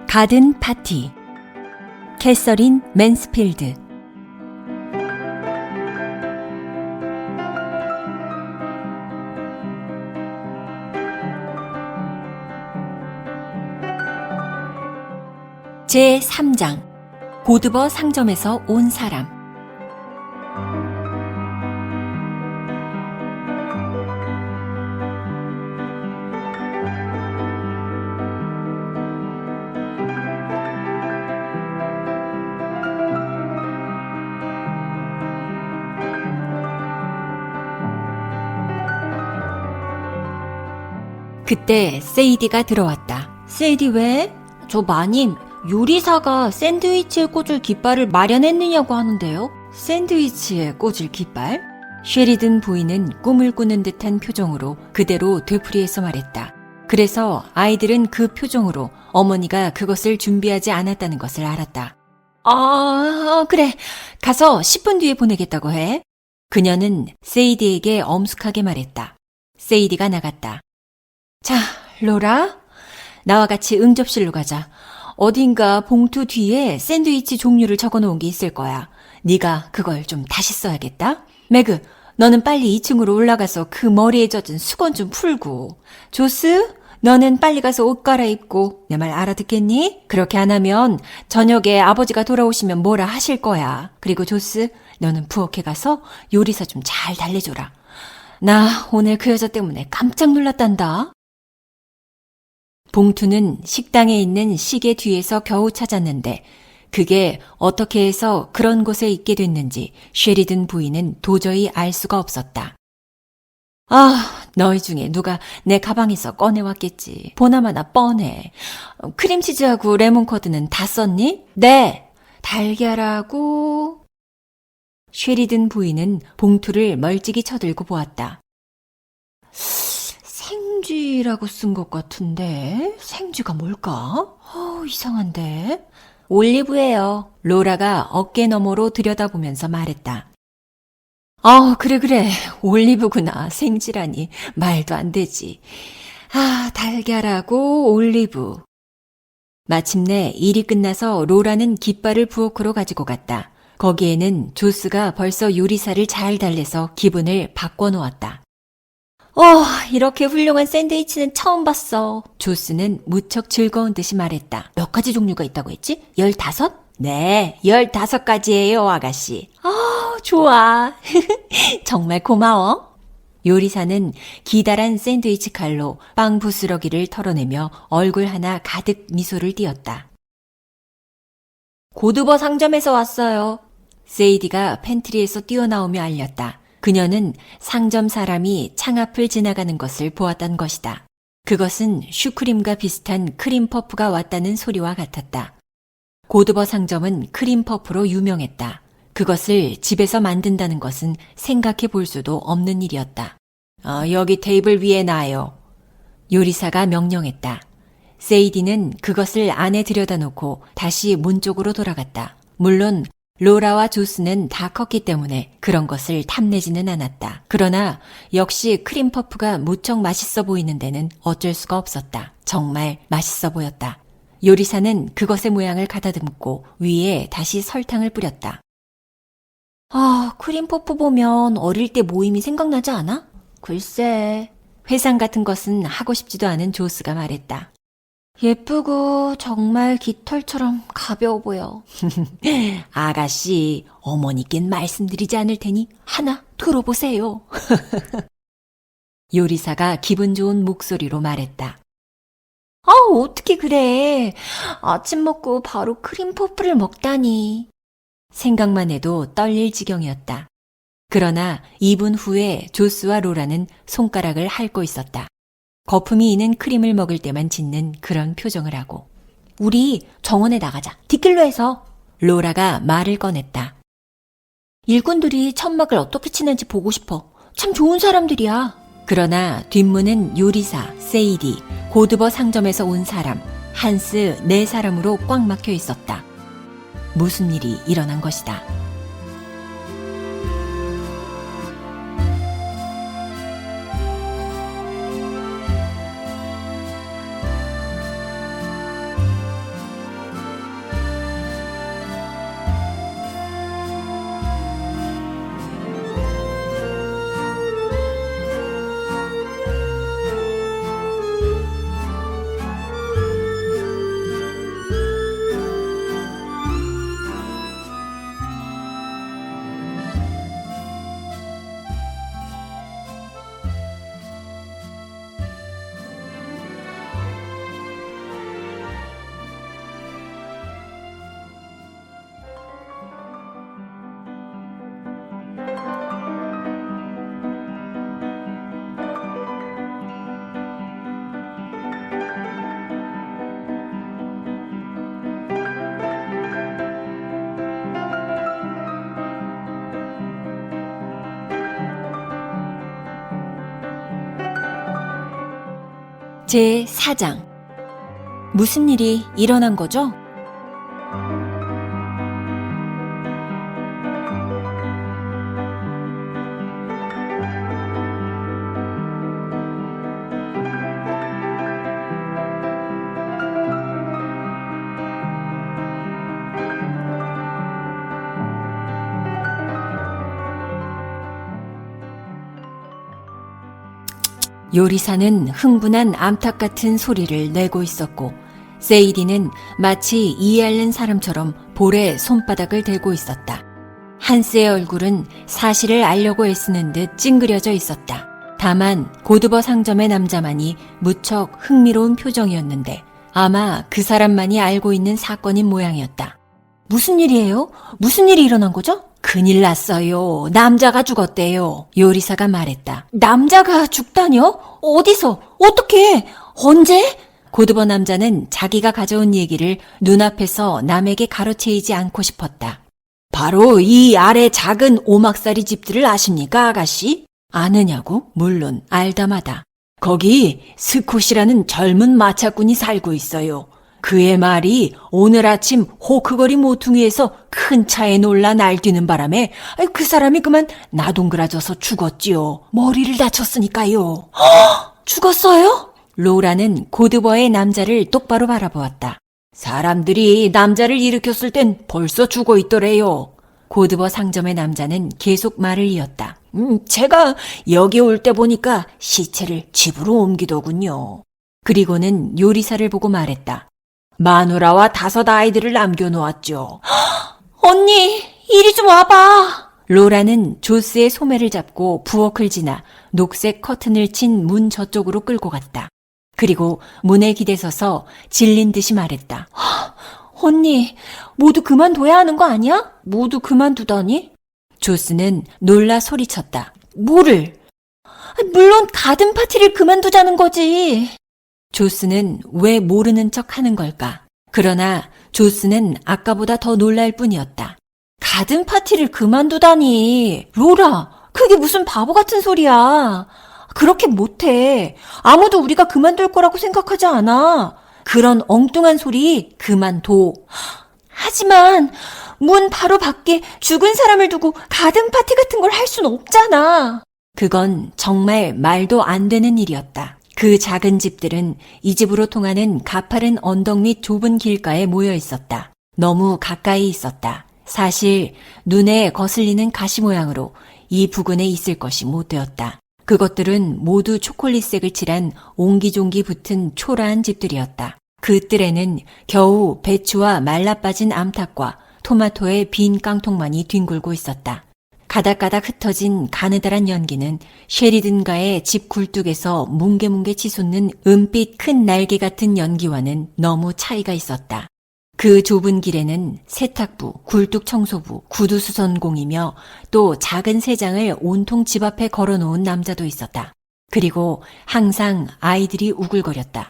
가든 파티. 캐서린 맨스필드. 제3장. 고드버 상점에서 온 사람. 그때 세이디가 들어왔다. 세이디 왜? 저 마님, 요리사가 샌드위치에 꽂을 깃발을 마련했느냐고 하는데요. 샌드위치에 꽂을 깃발? 쉐리든 부인은 꿈을 꾸는 듯한 표정으로 그대로 되풀이해서 말했다. 그래서 아이들은 그 표정으로 어머니가 그것을 준비하지 않았다는 것을 알았다. 그래. 가서 10분 뒤에 보내겠다고 해. 그녀는 세이디에게 엄숙하게 말했다. 세이디가 나갔다. 자, 로라, 나와 같이 응접실로 가자. 어딘가 봉투 뒤에 샌드위치 종류를 적어놓은 게 있을 거야. 네가 그걸 좀 다시 써야겠다. 매그, 너는 빨리 2층으로 올라가서 그 머리에 젖은 수건 좀 풀고. 조스, 너는 빨리 가서 옷 갈아입고. 내 말 알아듣겠니? 그렇게 안 하면 저녁에 아버지가 돌아오시면 뭐라 하실 거야. 그리고 조스, 너는 부엌에 가서 요리사 좀 잘 달래줘라. 나 오늘 그 여자 때문에 깜짝 놀랐단다. 봉투는 식당에 있는 시계 뒤에서 겨우 찾았는데 그게 어떻게 해서 그런 곳에 있게 됐는지 쉐리든 부인은 도저히 알 수가 없었다. 너희 중에 누가 내 가방에서 꺼내왔겠지. 보나마나 뻔해. 크림치즈하고 레몬커드는 다 썼니? 네. 달걀하고... 쉐리든 부인은 봉투를 멀찍이 쳐들고 보았다. 생쥐라고 쓴 것 같은데 생쥐가 뭘까? 이상한데. 올리브예요. 로라가 어깨 너머로 들여다보면서 말했다. 그래. 올리브구나. 생쥐라니. 말도 안 되지. 달걀하고 올리브. 마침내 일이 끝나서 로라는 깃발을 부엌으로 가지고 갔다. 거기에는 조스가 벌써 요리사를 잘 달래서 기분을 바꿔놓았다. 이렇게 훌륭한 샌드위치는 처음 봤어. 조스는 무척 즐거운 듯이 말했다. 몇 가지 종류가 있다고 했지? 15? 네, 15가지예요, 아가씨. 좋아. 정말 고마워. 요리사는 기다란 샌드위치 칼로 빵 부스러기를 털어내며 얼굴 하나 가득 미소를 띄었다. 고드버 상점에서 왔어요. 세이디가 팬트리에서 뛰어나오며 알렸다. 그녀는 상점 사람이 창 앞을 지나가는 것을 보았던 것이다. 그것은 슈크림과 비슷한 크림 퍼프가 왔다는 소리와 같았다. 고드버 상점은 크림 퍼프로 유명했다. 그것을 집에서 만든다는 것은 생각해 볼 수도 없는 일이었다. 여기 테이블 위에 놔요. 요리사가 명령했다. 세이디는 그것을 안에 들여다놓고 다시 문 쪽으로 돌아갔다. 물론 로라와 조스는 다 컸기 때문에 그런 것을 탐내지는 않았다. 그러나 역시 크림 퍼프가 무척 맛있어 보이는 데는 어쩔 수가 없었다. 정말 맛있어 보였다. 요리사는 그것의 모양을 가다듬고 위에 다시 설탕을 뿌렸다. 크림 퍼프 보면 어릴 때 모임이 생각나지 않아? 글쎄. 회상 같은 것은 하고 싶지도 않은 조스가 말했다. 예쁘고 정말 깃털처럼 가벼워 보여. 아가씨, 어머니께는 말씀드리지 않을 테니 하나 들어보세요. 요리사가 기분 좋은 목소리로 말했다. 어떻게 그래. 아침 먹고 바로 크림 퍼프를 먹다니. 생각만 해도 떨릴 지경이었다. 그러나 2분 후에 조스와 로라는 손가락을 핥고 있었다. 거품이 있는 크림을 먹을 때만 짓는 그런 표정을 하고. 우리 정원에 나가자. 뒷길로 해서. 로라가 말을 꺼냈다. 일꾼들이 천막을 어떻게 치는지 보고 싶어. 참 좋은 사람들이야. 그러나 뒷문은 요리사, 세이디, 고드버 상점에서 온 사람, 한스 4사람으로 꽉 막혀 있었다. 무슨 일이 일어난 것이다. 제4장. 무슨 일이 일어난 거죠? 요리사는 흥분한 암탉 같은 소리를 내고 있었고 세이디는 마치 이해 앓는 사람처럼 볼에 손바닥을 대고 있었다. 한스의 얼굴은 사실을 알려고 애쓰는 듯 찡그려져 있었다. 다만 고드버 상점의 남자만이 무척 흥미로운 표정이었는데 아마 그 사람만이 알고 있는 사건인 모양이었다. 무슨 일이에요? 무슨 일이 일어난 거죠? 큰일 났어요. 남자가 죽었대요. 요리사가 말했다. 남자가 죽다뇨? 어디서? 어떻게? 언제? 고드버 남자는 자기가 가져온 얘기를 눈앞에서 남에게 가로채이지 않고 싶었다. 바로 이 아래 작은 오막살이 집들을 아십니까, 아가씨? 아느냐고? 물론 알다마다. 거기 스콧이라는 젊은 마차꾼이 살고 있어요. 그의 말이 오늘 아침 호크거리 모퉁이에서 큰 차에 놀라 날뛰는 바람에 그 사람이 그만 나동그라져서 죽었지요. 머리를 다쳤으니까요. 죽었어요? 로라는 고드버의 남자를 똑바로 바라보았다. 사람들이 남자를 일으켰을 땐 벌써 죽어 있더래요. 고드버 상점의 남자는 계속 말을 이었다. 제가 여기 올 때 보니까 시체를 집으로 옮기더군요. 그리고는 요리사를 보고 말했다. 마누라와 5 아이들을 남겨놓았죠. 언니, 이리 좀 와봐. 로라는 조스의 소매를 잡고 부엌을 지나 녹색 커튼을 친 문 저쪽으로 끌고 갔다. 그리고 문에 기대서서 질린 듯이 말했다. 언니, 모두 그만둬야 하는 거 아니야? 모두 그만두다니? 조스는 놀라 소리쳤다. 뭐를? 물론 가든 파티를 그만두자는 거지. 조스는 왜 모르는 척 하는 걸까? 그러나 조스는 아까보다 더 놀랄 뿐이었다. 가든 파티를 그만두다니. 로라, 그게 무슨 바보 같은 소리야. 그렇게 못해. 아무도 우리가 그만둘 거라고 생각하지 않아. 그런 엉뚱한 소리 그만둬. 하지만 문 바로 밖에 죽은 사람을 두고 가든 파티 같은 걸 할 순 없잖아. 그건 정말 말도 안 되는 일이었다. 그 작은 집들은 이 집으로 통하는 가파른 언덕 및 좁은 길가에 모여 있었다. 너무 가까이 있었다. 사실 눈에 거슬리는 가시 모양으로 이 부근에 있을 것이 못 되었다. 그것들은 모두 초콜릿색을 칠한 옹기종기 붙은 초라한 집들이었다. 그 뜰에는 겨우 배추와 말라빠진 암탉과 토마토의 빈 깡통만이 뒹굴고 있었다. 가닥가닥 흩어진 가느다란 연기는 쉐리든가의 집 굴뚝에서 뭉게뭉게 치솟는 은빛 큰 날개 같은 연기와는 너무 차이가 있었다. 그 좁은 길에는 세탁부, 굴뚝 청소부, 구두수선공이며 또 작은 새장을 온통 집 앞에 걸어놓은 남자도 있었다. 그리고 항상 아이들이 우글거렸다.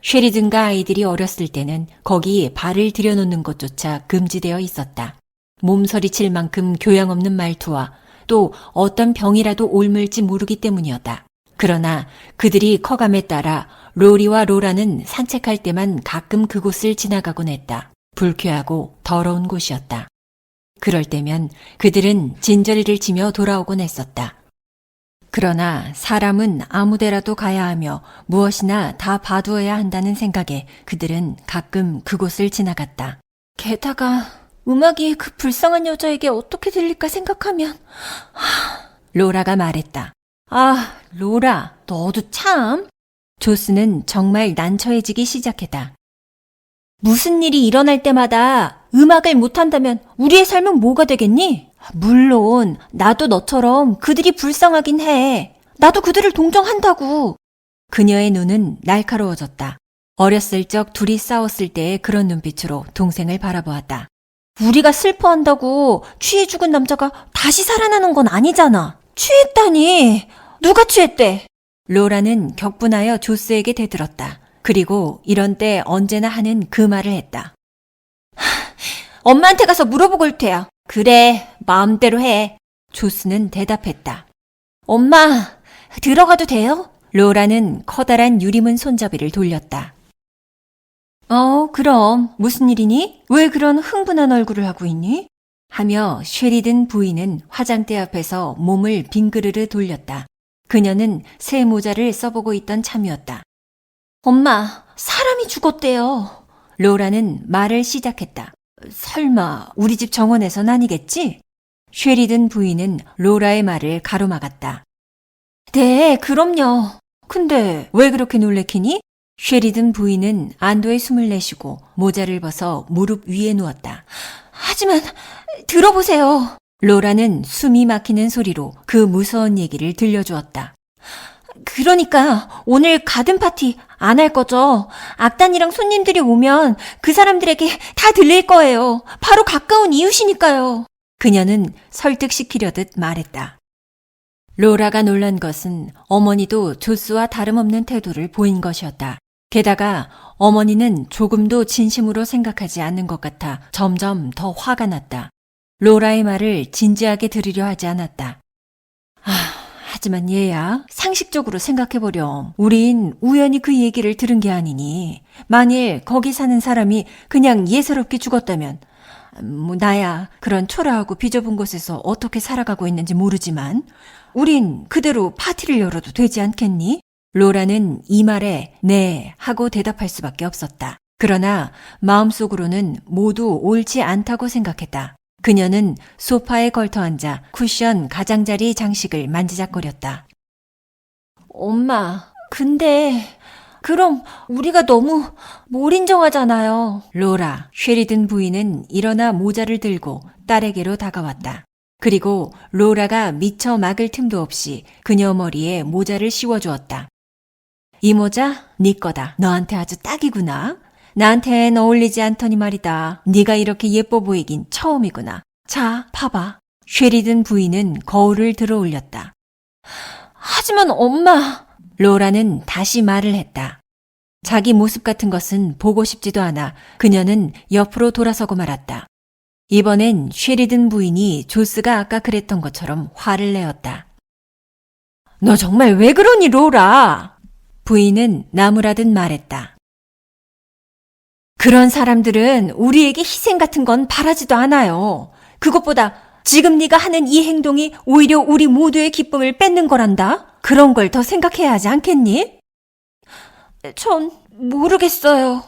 쉐리든가 아이들이 어렸을 때는 거기 발을 들여놓는 것조차 금지되어 있었다. 몸서리칠 만큼 교양 없는 말투와 또 어떤 병이라도 옮을지 모르기 때문이었다. 그러나 그들이 커감에 따라 로리와 로라는 산책할 때만 가끔 그곳을 지나가곤 했다. 불쾌하고 더러운 곳이었다. 그럴 때면 그들은 진저리를 치며 돌아오곤 했었다. 그러나 사람은 아무데라도 가야 하며 무엇이나 다 봐두어야 한다는 생각에 그들은 가끔 그곳을 지나갔다. 게다가 음악이 그 불쌍한 여자에게 어떻게 들릴까 생각하면 로라가 말했다. 아, 로라, 너도 참. 조스는 정말 난처해지기 시작했다. 무슨 일이 일어날 때마다 음악을 못한다면 우리의 삶은 뭐가 되겠니? 물론 나도 너처럼 그들이 불쌍하긴 해. 나도 그들을 동정한다고. 그녀의 눈은 날카로워졌다. 어렸을 적 둘이 싸웠을 때의 그런 눈빛으로 동생을 바라보았다. 우리가 슬퍼한다고 취해 죽은 남자가 다시 살아나는 건 아니잖아. 취했다니. 누가 취했대? 로라는 격분하여 조스에게 대들었다. 그리고 이런 때 언제나 하는 그 말을 했다. 엄마한테 가서 물어보고 올 테야. 그래, 마음대로 해. 조스는 대답했다. 엄마, 들어가도 돼요? 로라는 커다란 유리문 손잡이를 돌렸다. 그럼 무슨 일이니? 왜 그런 흥분한 얼굴을 하고 있니? 하며 쉐리든 부인은 화장대 앞에서 몸을 빙그르르 돌렸다. 그녀는 새 모자를 써보고 있던 참이었다. 엄마, 사람이 죽었대요. 로라는 말을 시작했다. 설마 우리 집 정원에선 아니겠지? 쉐리든 부인은 로라의 말을 가로막았다. 네, 그럼요. 근데 왜 그렇게 놀래키니? 쉐리든 부인은 안도의 숨을 내쉬고 모자를 벗어 무릎 위에 누웠다. 하지만 들어보세요. 로라는 숨이 막히는 소리로 그 무서운 얘기를 들려주었다. 그러니까 오늘 가든 파티 안 할 거죠? 악단이랑 손님들이 오면 그 사람들에게 다 들릴 거예요. 바로 가까운 이웃이니까요. 그녀는 설득시키려듯 말했다. 로라가 놀란 것은 어머니도 조스와 다름없는 태도를 보인 것이었다. 게다가 어머니는 조금도 진심으로 생각하지 않는 것 같아 점점 더 화가 났다. 로라의 말을 진지하게 들으려 하지 않았다. 하지만 얘야, 상식적으로 생각해보렴. 우린 우연히 그 얘기를 들은 게 아니니. 만일 거기 사는 사람이 그냥 예사롭게 죽었다면, 나야 그런 초라하고 비좁은 곳에서 어떻게 살아가고 있는지 모르지만, 우린 그대로 파티를 열어도 되지 않겠니? 로라는 이 말에 네 하고 대답할 수밖에 없었다. 그러나 마음속으로는 모두 옳지 않다고 생각했다. 그녀는 소파에 걸터앉아 쿠션 가장자리 장식을 만지작거렸다. 엄마, 근데 그럼 우리가 너무 몰인정하잖아요. 로라, 쉐리든 부인은 일어나 모자를 들고 딸에게로 다가왔다. 그리고 로라가 미처 막을 틈도 없이 그녀 머리에 모자를 씌워주었다. 이 모자 네 거다. 너한테 아주 딱이구나. 나한텐 어울리지 않더니 말이다. 네가 이렇게 예뻐 보이긴 처음이구나. 자, 봐봐. 쉐리든 부인은 거울을 들어 올렸다. 하지만 엄마! 로라는 다시 말을 했다. 자기 모습 같은 것은 보고 싶지도 않아 그녀는 옆으로 돌아서고 말았다. 이번엔 쉐리든 부인이 조스가 아까 그랬던 것처럼 화를 내었다. 너 정말 왜 그러니, 로라? 부인은 나무라듯 말했다. 그런 사람들은 우리에게 희생 같은 건 바라지도 않아요. 그것보다 지금 네가 하는 이 행동이 오히려 우리 모두의 기쁨을 뺏는 거란다. 그런 걸 더 생각해야 하지 않겠니? 전 모르겠어요.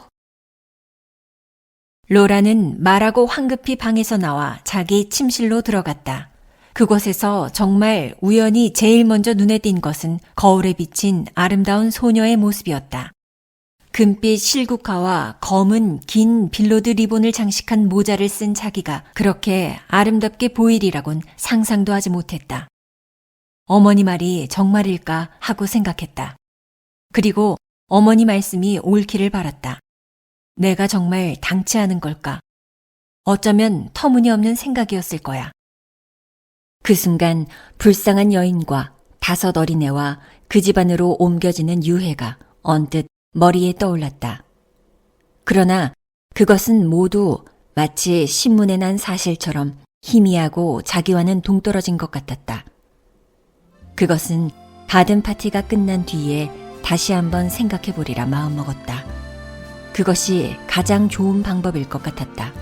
로라는 말하고 황급히 방에서 나와 자기 침실로 들어갔다. 그곳에서 정말 우연히 제일 먼저 눈에 띈 것은 거울에 비친 아름다운 소녀의 모습이었다. 금빛 실국화와 검은 긴 빌로드 리본을 장식한 모자를 쓴 자기가 그렇게 아름답게 보이리라곤 상상도 하지 못했다. 어머니 말이 정말일까 하고 생각했다. 그리고 어머니 말씀이 옳기를 바랐다. 내가 정말 당치 않은 걸까? 어쩌면 터무니없는 생각이었을 거야. 그 순간 불쌍한 여인과 5 어린애와 그 집안으로 옮겨지는 유해가 언뜻 머리에 떠올랐다. 그러나 그것은 모두 마치 신문에 난 사실처럼 희미하고 자기와는 동떨어진 것 같았다. 그것은 가든 파티가 끝난 뒤에 다시 한번 생각해보리라 마음먹었다. 그것이 가장 좋은 방법일 것 같았다.